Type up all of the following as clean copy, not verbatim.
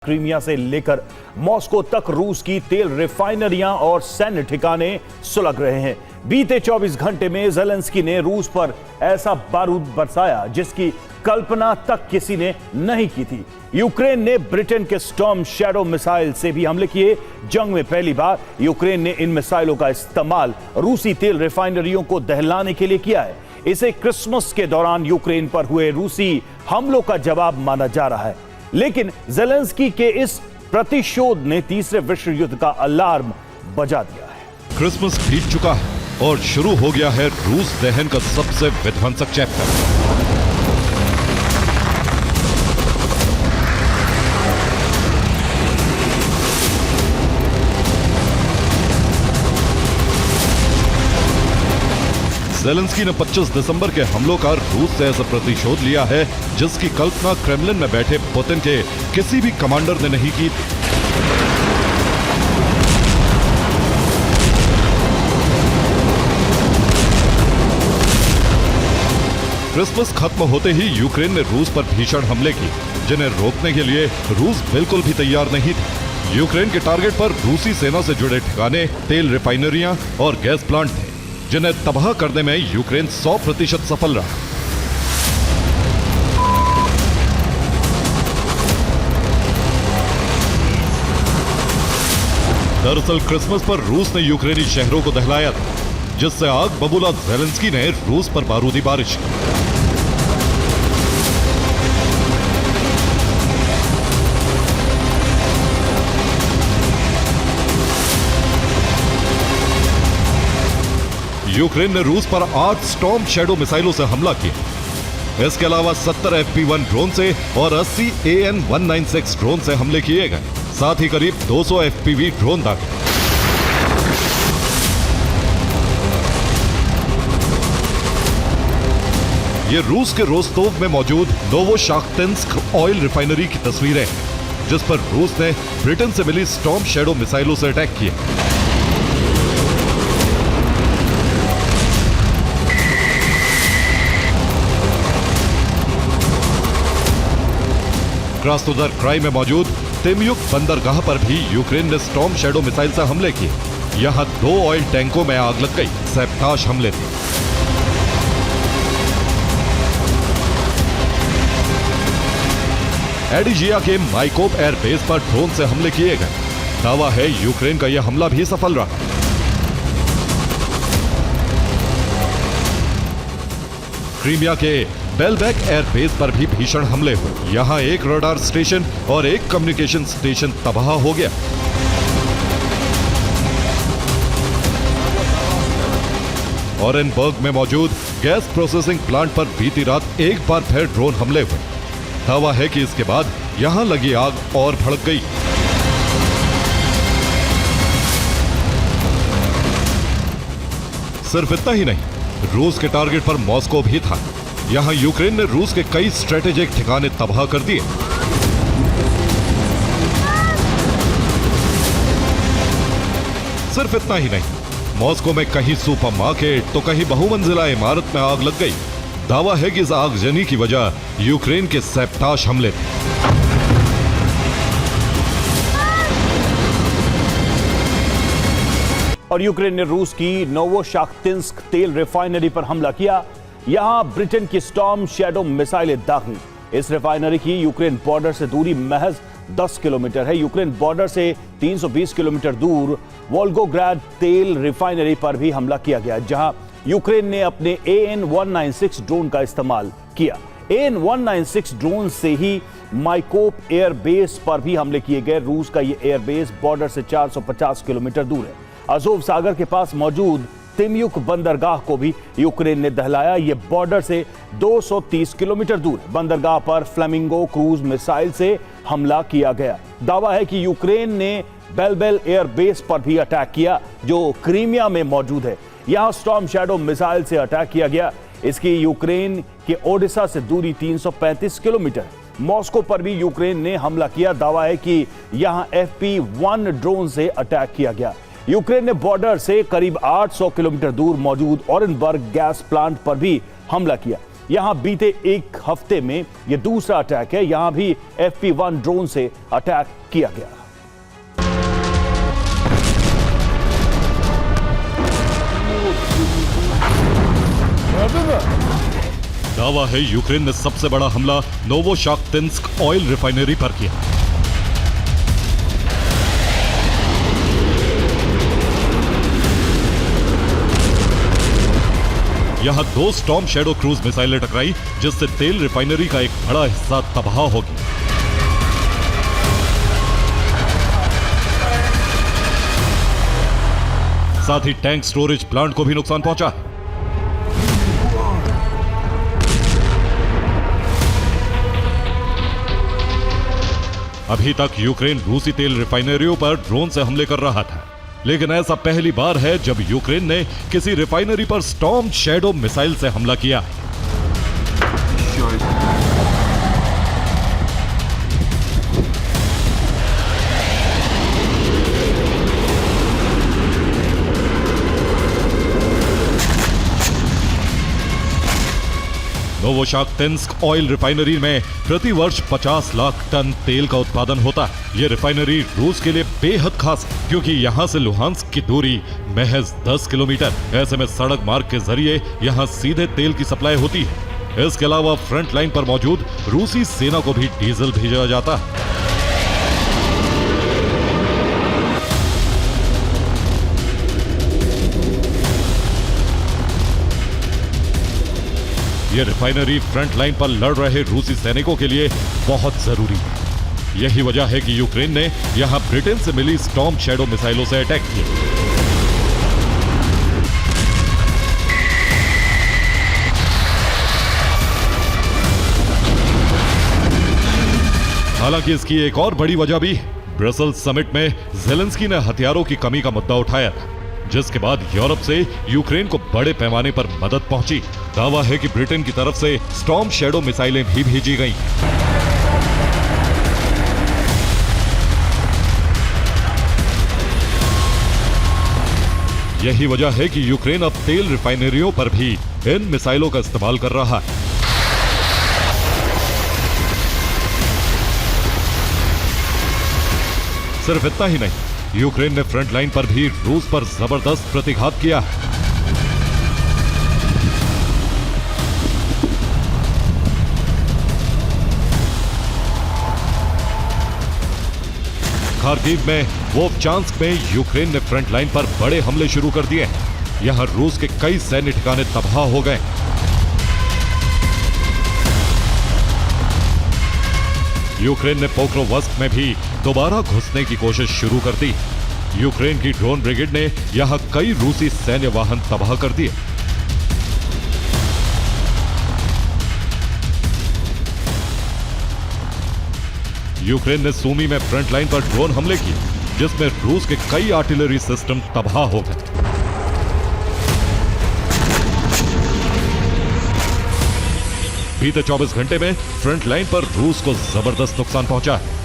Crimea से लेकर Moscow तक रूस की तेल रिफाइनरियां और सैन्य ठिकाने सुलग रहे हैं। बीते 24 घंटे में ज़ेलेंस्की ने रूस पर ऐसा बारूद बरसाया जिसकी कल्पना तक किसी ने नहीं की थी। यूक्रेन ने ब्रिटेन के स्टॉर्म शैडो मिसाइल से भी हमले किए। जंग में पहली बार यूक्रेन ने इन मिसाइलों का इस्तेमाल रूसी तेल रिफाइनरियों को दहलाने के लिए किया है। इसे क्रिसमस के दौरान यूक्रेन पर हुए रूसी हमलों का जवाब माना जा रहा है। लेकिन ज़ेलेंस्की के इस प्रतिशोध ने तीसरे विश्व युद्ध का अलार्म बजा दिया है। क्रिसमस बीत चुका है और शुरू हो गया है रूस दहन का सबसे विध्वंसक चैप्टर। ज़ेलेंस्की ने 25 दिसंबर के हमलों का रूस से ऐसा प्रतिशोध लिया है जिसकी कल्पना क्रेमलिन में बैठे पुतिन के किसी भी कमांडर ने नहीं की थी। क्रिसमस खत्म होते ही यूक्रेन ने रूस पर भीषण हमले किए जिन्हें रोकने के लिए रूस बिल्कुल भी तैयार नहीं था। यूक्रेन के टारगेट पर रूसी सेना से जुड़े ठिकाने, तेल रिफाइनरियां और गैस प्लांट थे जिन्हें तबाह करने में यूक्रेन 100% सफल रहा। दरअसल क्रिसमस पर रूस ने यूक्रेनी शहरों को दहलाया था जिससे आग बबूला ज़ेलेंस्की ने रूस पर बारूदी बारिश की। यूक्रेन ने रूस पर 8 स्टॉर्म शैडो मिसाइलों से हमला किया। इसके अलावा 70 FP1 ड्रोन से और 80 AN-196 ड्रोन से हमले किए गए। साथ ही करीब 200 FPV ड्रोन दागे। ये रूस के रोस्तोव में मौजूद नोवोशाख्तिंस्क ऑयल रिफाइनरी की तस्वीरें हैं जिस पर रूस ने ब्रिटेन से मिली स्टॉर्म शैडो मिसाइलों से अटैक किया। क्रास्नोदर क्राई में मौजूद तिम्युक बंदरगाह पर भी यूक्रेन ने स्टॉर्म शैडो मिसाइल से हमले किए। यहां 2 ऑयल टैंकों में आग लग गई। सैबटाश हमले थे। एडिजिया के माइकोप एयरबेस पर ड्रोन से हमले किए गए। दावा है यूक्रेन का यह हमला भी सफल रहा। क्रीमिया के बेलबेक एयरबेस पर भी भीषण हमले हुए। यहां एक रडार स्टेशन और एक कम्युनिकेशन स्टेशन तबाह हो गया। ऑरेनबर्ग में मौजूद गैस प्रोसेसिंग प्लांट पर बीती रात एक बार फिर ड्रोन हमले हुए। दावा है कि इसके बाद यहां लगी आग और भड़क गई। सिर्फ इतना ही नहीं, रूस के टारगेट पर मॉस्को भी था। यहां यूक्रेन ने रूस के कई स्ट्रेटेजिक ठिकाने तबाह कर दिए। सिर्फ इतना ही नहीं, मॉस्को में कहीं सुपर मार्केट तो कहीं बहुमंजिला इमारत में आग लग गई। दावा है कि इस आगजनी की वजह यूक्रेन के सैबटाश हमले थे। और यूक्रेन ने रूस की नोवोशाख्तिंस्क तेल रिफाइनरी पर हमला किया। यहां ब्रिटेन की स्टॉर्म शैडो मिसाइलें दागी। इस रिफाइनरी की यूक्रेन बॉर्डर से दूरी महज 10 किलोमीटर है। यूक्रेन बॉर्डर से 320 किलोमीटर दूर वोल्गोग्राद तेल रिफाइनरी पर भी हमला किया गया जहां यूक्रेन ने अपने AN-196 ड्रोन का इस्तेमाल किया। AN-196 ड्रोन से ही माइकोप एयरबेस पर भी हमले किए गए। रूस का यह एयरबेस बॉर्डर से 450 किलोमीटर दूर है। अज़ोव सागर के पास मौजूद तिम्युक बंदरगाह को भी यूक्रेन ने दहलाया। यह बॉर्डर से 230 किलोमीटर दूर है। बंदरगाह पर फ्लेमिंगो क्रूज मिसाइल से हमला किया गया। दावा है कि यूक्रेन ने बेलबेल एयरबेस पर भी अटैक किया जो क्रीमिया में मौजूद है। यहां स्टॉर्म शैडो मिसाइल से अटैक किया गया। इसकी यूक्रेन के ओडिशा से दूरी 335 किलोमीटर। मॉस्को पर भी यूक्रेन ने हमला किया। दावा है कि यहां FP1 ड्रोन से अटैक किया गया। यूक्रेन ने बॉर्डर से करीब 800 किलोमीटर दूर मौजूद ऑरेनबर्ग गैस प्लांट पर भी हमला किया। यहां बीते एक हफ्ते में यह दूसरा अटैक है। यहां भी FP1 ड्रोन से अटैक किया गया। दावा है यूक्रेन ने सबसे बड़ा हमला नोवोशाख्तिंस्क ऑयल रिफाइनरी पर किया। यहां 2 स्टॉर्म शैडो क्रूज मिसाइलें टकराई, जिससे तेल रिफाइनरी का एक बड़ा हिस्सा तबाह हो गया। साथ ही टैंक स्टोरेज प्लांट को भी नुकसान पहुंचा है। अभी तक यूक्रेन रूसी तेल रिफाइनरियों पर ड्रोन से हमले कर रहा था, लेकिन ऐसा पहली बार है जब यूक्रेन ने किसी रिफाइनरी पर स्टॉर्म शैडो मिसाइल से हमला किया। नोवोशाख्तिंस्क ऑयल रिफाइनरी में प्रति वर्ष 50 लाख टन तेल का उत्पादन होता है। यह रिफाइनरी रूस के लिए बेहद खास है, क्योंकि यहां से लुहांस्क की दूरी महज 10 किलोमीटर। ऐसे में सड़क मार्ग के जरिए यहां सीधे तेल की सप्लाई होती है। इसके अलावा फ्रंट लाइन पर मौजूद रूसी सेना को भी डीजल भेजा जाता है। यह रिफाइनरी फ्रंट लाइन पर लड़ रहे रूसी सैनिकों के लिए बहुत जरूरी है। यही वजह है कि यूक्रेन ने यहां ब्रिटेन से मिली स्टॉर्म शैडो मिसाइलों से अटैक किए। हालांकि इसकी एक और बड़ी वजह भी ब्रसेल्स समिट में ज़ेलेंस्की ने हथियारों की कमी का मुद्दा उठाया था, जिसके बाद यूरोप से यूक्रेन को बड़े पैमाने पर मदद पहुंची। दावा है कि ब्रिटेन की तरफ से स्टॉर्म शैडो मिसाइलें भी भेजी गईं। यही वजह है कि यूक्रेन अब तेल रिफाइनरियों पर भी इन मिसाइलों का इस्तेमाल कर रहा है। सिर्फ इतना ही नहीं, यूक्रेन ने फ्रंट लाइन पर भी रूस पर जबरदस्त प्रतिघात किया है। खार्किव में वोवचांस्क में यूक्रेन ने फ्रंट लाइन पर बड़े हमले शुरू कर दिए। यहां रूस के कई सैन्य ठिकाने तबाह हो गए। यूक्रेन ने पोक्रोवस्क में भी दोबारा घुसने की कोशिश शुरू कर दी। यूक्रेन की ड्रोन ब्रिगेड ने यहां कई रूसी सैन्य वाहन तबाह कर दिए। यूक्रेन ने सूमी में फ्रंट लाइन पर ड्रोन हमले किए, जिसमें रूस के कई आर्टिलरी सिस्टम तबाह हो गए। बीते 24 घंटे में फ्रंट लाइन पर रूस को जबरदस्त नुकसान पहुंचा है।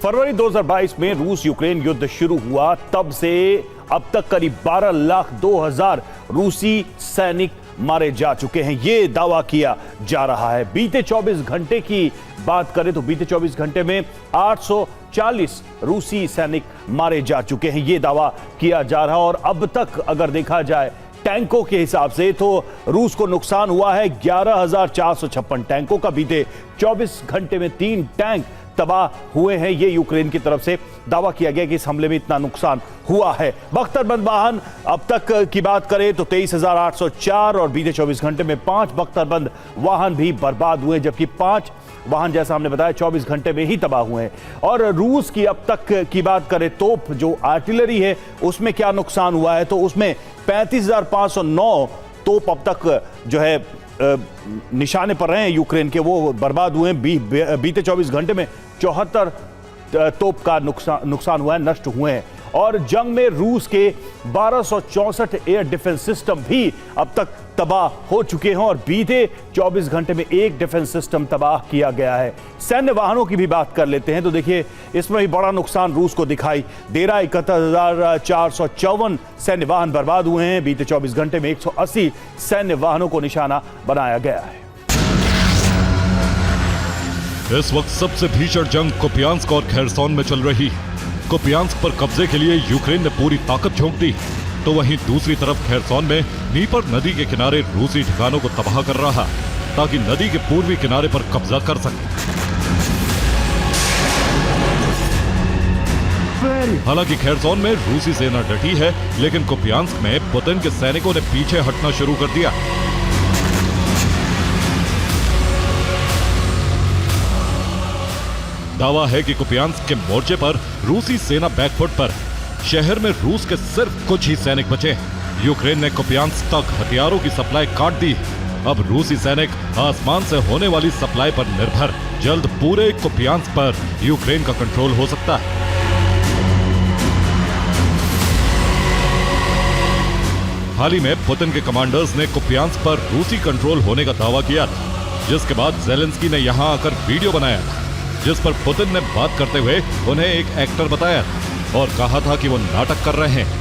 फरवरी 2022 में रूस यूक्रेन युद्ध शुरू हुआ, तब से अब तक करीब 12,02,000 रूसी सैनिक मारे जा चुके हैं, ये दावा किया जा रहा है। बीते 24 घंटे की बात करें तो बीते 24 घंटे में 840 रूसी सैनिक मारे जा चुके हैं, ये दावा किया जा रहा है। और अब तक अगर देखा जाए टैंकों के हिसाब से तो रूस को नुकसान हुआ है 11,456 टैंकों का। बीते 24 घंटे में 3 टैंक तबाह हुए हैं, ये यूक्रेन की तरफ से दावा किया गया कि इस हमले में इतना नुकसान हुआ है। बख्तरबंद वाहन अब तक की बात करें तो 23,804 और बीते 24 घंटे में 5 बख्तरबंद वाहन भी बर्बाद हुए, जबकि 5 वाहन जैसा हमने बताया 24 घंटे में ही तबाह हुए हैं। और रूस की अब तक की बात करें तोप जो आर्टिलरी है उसमें क्या नुकसान हुआ है, तो उसमें 35,509 तोप अब तक जो है निशाने पर रहे हैं यूक्रेन के, वो बर्बाद हुए हैं। बीते 24 घंटे में 74 तोप का नुकसान हुआ है, नष्ट हुए हैं। और जंग में रूस के 1264 एयर डिफेंस सिस्टम भी अब तक तबाह हो चुके हैं और बीते 24 घंटे में एक डिफेंस सिस्टम तबाह किया गया है। सैन्य वाहनों की भी बात कर लेते हैं तो देखिए इसमें भी बड़ा नुकसान रूस को दिखाई दे रहा है। 71,454 सैन्य वाहन बर्बाद हुए हैं। बीते 24 घंटे में 180 सैन्य वाहनों को निशाना बनाया गया है। इस वक्त सबसे भीषण जंग कुपियांस्क और खेरसॉन में चल रही। कुपियांस्क पर कब्जे के लिए यूक्रेन ने पूरी ताकत झोंक दी, तो वहीं दूसरी तरफ खेरसॉन में नीपर नदी के किनारे रूसी ठिकानों को तबाह कर रहा ताकि नदी के पूर्वी किनारे पर कब्जा कर सके। हालांकि खेरसॉन में रूसी सेना डटी है, लेकिन कुपियांस्क में पुतिन के सैनिकों ने पीछे हटना शुरू कर दिया। दावा है कि कुपियांस्क के मोर्चे पर रूसी सेना बैकफुट पर। शहर में रूस के सिर्फ कुछ ही सैनिक बचे। यूक्रेन ने कुपियांस्क तक हथियारों की सप्लाई काट दी। अब रूसी सैनिक आसमान से होने वाली सप्लाई पर निर्भर। जल्द पूरे कुपियांस्क पर यूक्रेन का कंट्रोल हो सकता है। हाल ही में पुतिन के कमांडर्स ने कुपियांस्क पर रूसी कंट्रोल होने का दावा किया था, जिसके बाद ज़ेलेंस्की ने यहां आकर वीडियो बनाया था, जिस पर पुतिन ने बात करते हुए उन्हें एक एक्टर बताया और कहा था कि वो नाटक कर रहे हैं।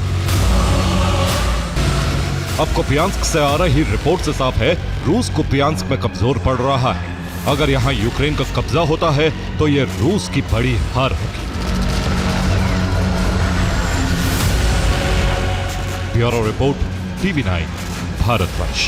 अब कुपियांस्क से आ रही रिपोर्ट से साफ है, रूस कुपियांस्क में कमजोर पड़ रहा है। अगर यहां यूक्रेन का कब्जा होता है तो यह रूस की बड़ी हार होगी। Bureau report, TV9, Bharatvarsh.